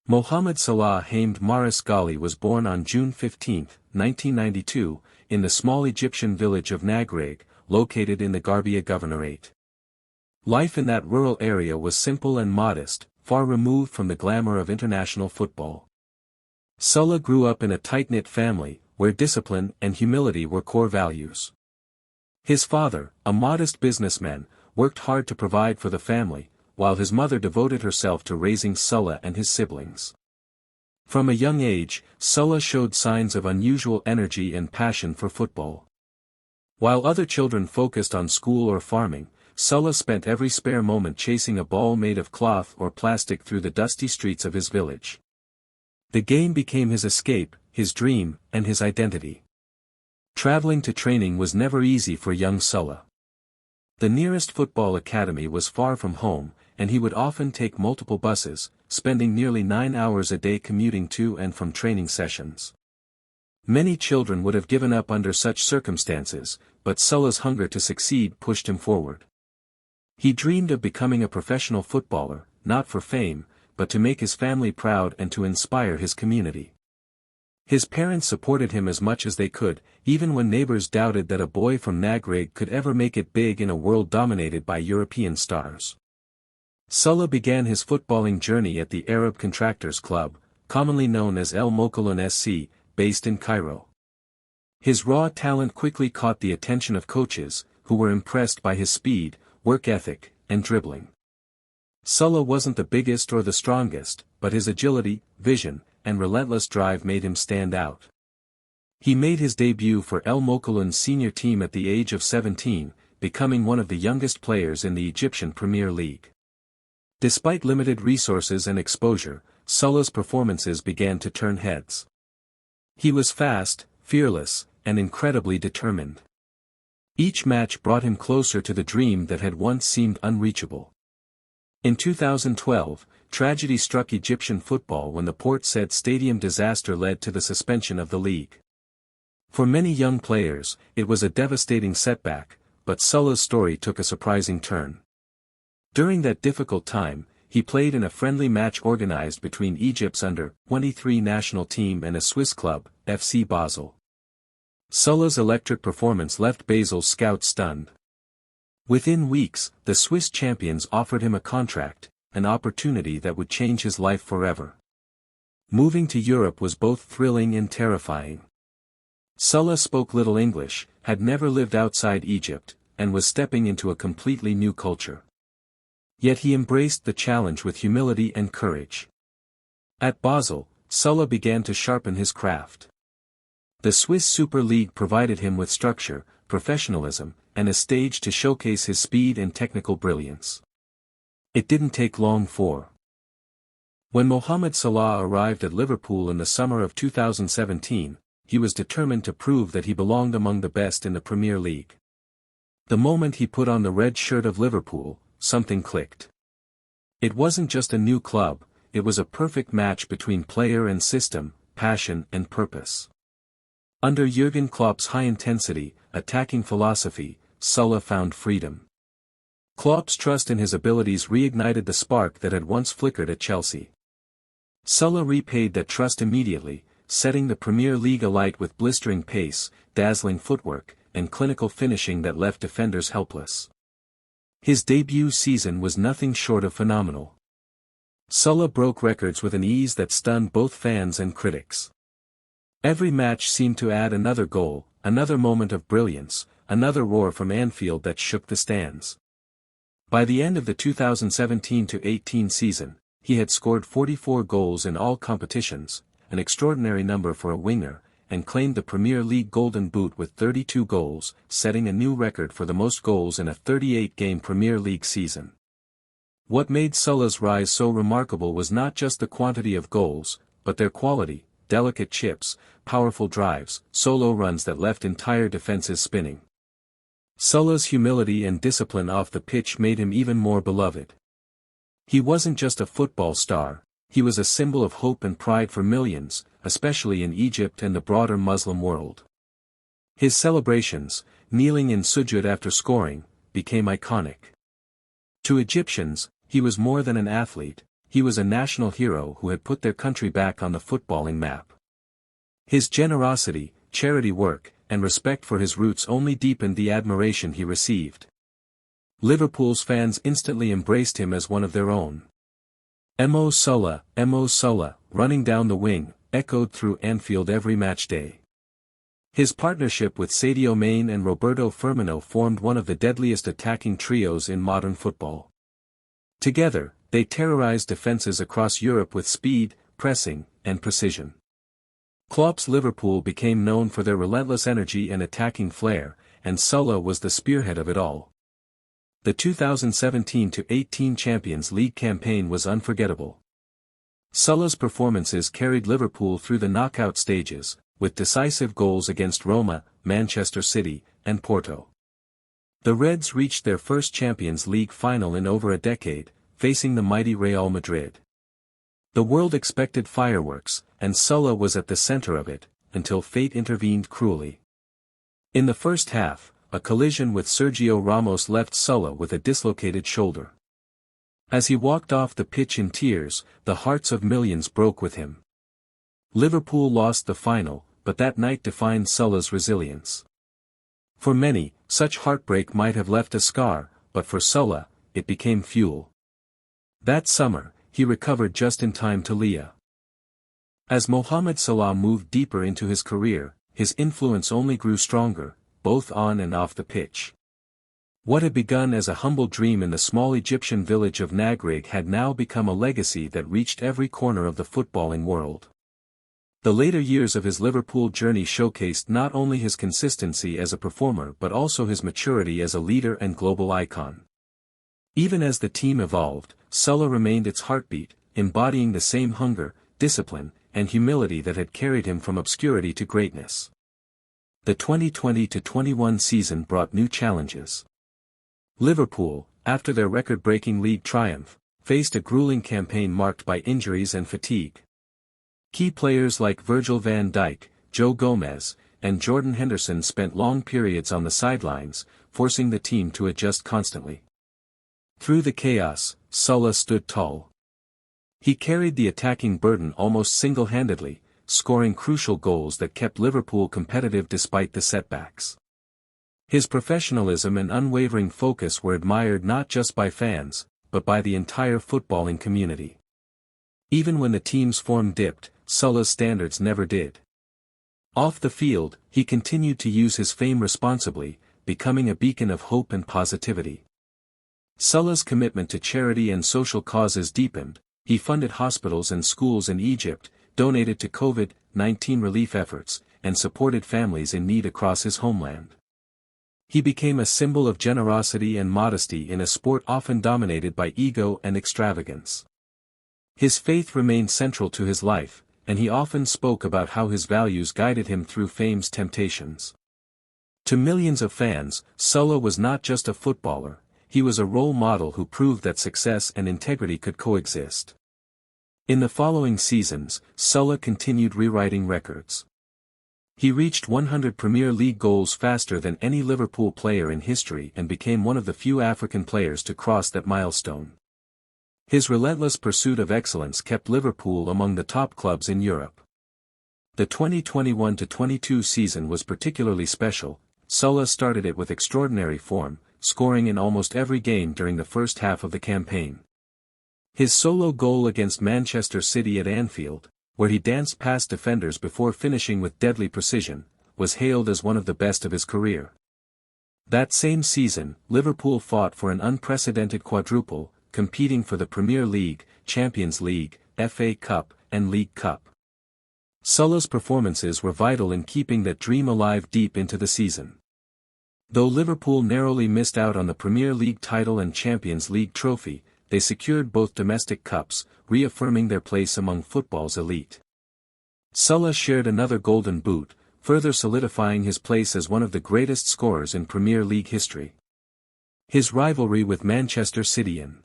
Mohamed Salah Hamed Maris Ghali was born on June 15, 1992, in the small Egyptian village of Nagrig, located in the Garbia Governorate. Life in that rural area was simple and modest, far removed from the glamour of international football. Salah grew up in a tight-knit family, where discipline and humility were core values. His father, a modest businessman, worked hard to provide for the family, while his mother devoted herself to raising Salah and his siblings. From a young age, Salah showed signs of unusual energy and passion for football. While other children focused on school or farming, Salah spent every spare moment chasing a ball made of cloth or plastic through the dusty streets of his village. The game became his escape, his dream, and his identity. Traveling to training was never easy for young Salah. The nearest football academy was far from home, and he would often take multiple buses, spending nearly 9 hours a day commuting to and from training sessions. Many children would have given up under such circumstances, but Salah's hunger to succeed pushed him forward. He dreamed of becoming a professional footballer, not for fame, but to make his family proud and to inspire his community. His parents supported him as much as they could, even when neighbors doubted that a boy from Nagrig could ever make it big in a world dominated by European stars. Salah began his footballing journey at the Arab Contractors Club, commonly known as El Mokawloon SC, based in Cairo. His raw talent quickly caught the attention of coaches, who were impressed by his speed, work ethic, and dribbling. Salah wasn't the biggest or the strongest, but his agility, vision, and relentless drive made him stand out. He made his debut for El Mokawloon's senior team at the age of 17, becoming one of the youngest players in the Egyptian Premier League. Despite limited resources and exposure, Salah's performances began to turn heads. He was fast, fearless, and incredibly determined. Each match brought him closer to the dream that had once seemed unreachable. In 2012, tragedy struck Egyptian football when the Port Said Stadium disaster led to the suspension of the league. For many young players, it was a devastating setback, but Salah's story took a surprising turn. During that difficult time, he played in a friendly match organized between Egypt's under-23 national team and a Swiss club, FC Basel. Salah's electric performance left Basel's scouts stunned. Within weeks, the Swiss champions offered him a contract, an opportunity that would change his life forever. Moving to Europe was both thrilling and terrifying. Salah spoke little English, had never lived outside Egypt, and was stepping into a completely new culture. Yet he embraced the challenge with humility and courage. At Basel, Salah began to sharpen his craft. The Swiss Super League provided him with structure, professionalism, and a stage to showcase his speed and technical brilliance. It didn't take long for. When Mohamed Salah arrived at Liverpool in the summer of 2017, he was determined to prove that he belonged among the best in the Premier League. The moment he put on the red shirt of Liverpool, something clicked. It wasn't just a new club, it was a perfect match between player and system, passion and purpose. Under Jurgen Klopp's high-intensity, attacking philosophy, Salah found freedom. Klopp's trust in his abilities reignited the spark that had once flickered at Chelsea. Salah repaid that trust immediately, setting the Premier League alight with blistering pace, dazzling footwork, and clinical finishing that left defenders helpless. His debut season was nothing short of phenomenal. Salah broke records with an ease that stunned both fans and critics. Every match seemed to add another goal, another moment of brilliance, another roar from Anfield that shook the stands. By the end of the 2017-18 season, he had scored 44 goals in all competitions, an extraordinary number for a winger, and claimed the Premier League Golden Boot with 32 goals, setting a new record for the most goals in a 38-game Premier League season. What made Salah's rise so remarkable was not just the quantity of goals, but their quality, delicate chips, powerful drives, solo runs that left entire defenses spinning. Salah's humility and discipline off the pitch made him even more beloved. He wasn't just a football star, he was a symbol of hope and pride for millions, especially in Egypt and the broader Muslim world. His celebrations, kneeling in sujud after scoring, became iconic. To Egyptians, he was more than an athlete, he was a national hero who had put their country back on the footballing map. His generosity, charity work, and respect for his roots only deepened the admiration he received. Liverpool's fans instantly embraced him as one of their own. Mo Salah, running down the wing, echoed through Anfield every match day. His partnership with Sadio Mane and Roberto Firmino formed one of the deadliest attacking trios in modern football. Together, they terrorized defenses across Europe with speed, pressing, and precision. Klopp's Liverpool became known for their relentless energy and attacking flair, and Salah was the spearhead of it all. The 2017-18 Champions League campaign was unforgettable. Salah's performances carried Liverpool through the knockout stages, with decisive goals against Roma, Manchester City, and Porto. The Reds reached their first Champions League final in over a decade, facing the mighty Real Madrid. The world expected fireworks, and Salah was at the center of it, until fate intervened cruelly. In the first half, a collision with Sergio Ramos left Salah with a dislocated shoulder. As he walked off the pitch in tears, the hearts of millions broke with him. Liverpool lost the final, but that night defined Salah's resilience. For many, such heartbreak might have left a scar, but for Salah, it became fuel. That summer, he recovered just in time to Leah. As Mohamed Salah moved deeper into his career, his influence only grew stronger, both on and off the pitch. What had begun as a humble dream in the small Egyptian village of Nagrig had now become a legacy that reached every corner of the footballing world. The later years of his Liverpool journey showcased not only his consistency as a performer but also his maturity as a leader and global icon. Even as the team evolved, Salah remained its heartbeat, embodying the same hunger, discipline, and humility that had carried him from obscurity to greatness. The 2020-21 season brought new challenges. Liverpool, after their record-breaking league triumph, faced a grueling campaign marked by injuries and fatigue. Key players like Virgil van Dijk, Joe Gomez, and Jordan Henderson spent long periods on the sidelines, forcing the team to adjust constantly. Through the chaos, Salah stood tall. He carried the attacking burden almost single-handedly, scoring crucial goals that kept Liverpool competitive despite the setbacks. His professionalism and unwavering focus were admired not just by fans, but by the entire footballing community. Even when the team's form dipped, Salah's standards never did. Off the field, he continued to use his fame responsibly, becoming a beacon of hope and positivity. Salah's commitment to charity and social causes deepened. He funded hospitals and schools in Egypt, donated to COVID-19 relief efforts, and supported families in need across his homeland. He became a symbol of generosity and modesty in a sport often dominated by ego and extravagance. His faith remained central to his life, and he often spoke about how his values guided him through fame's temptations. To millions of fans, Salah was not just a footballer, he was a role model who proved that success and integrity could coexist. In the following seasons, Salah continued rewriting records. He reached 100 Premier League goals faster than any Liverpool player in history and became one of the few African players to cross that milestone. His relentless pursuit of excellence kept Liverpool among the top clubs in Europe. The 2021-22 season was particularly special. Salah started it with extraordinary form, scoring in almost every game during the first half of the campaign. His solo goal against Manchester City at Anfield, where he danced past defenders before finishing with deadly precision, was hailed as one of the best of his career. That same season, Liverpool fought for an unprecedented quadruple, competing for the Premier League, Champions League, FA Cup, and League Cup. Salah's performances were vital in keeping that dream alive deep into the season. Though Liverpool narrowly missed out on the Premier League title and Champions League trophy, they secured both domestic cups, reaffirming their place among football's elite. Salah shared another golden boot, further solidifying his place as one of the greatest scorers in Premier League history. His rivalry with Manchester City in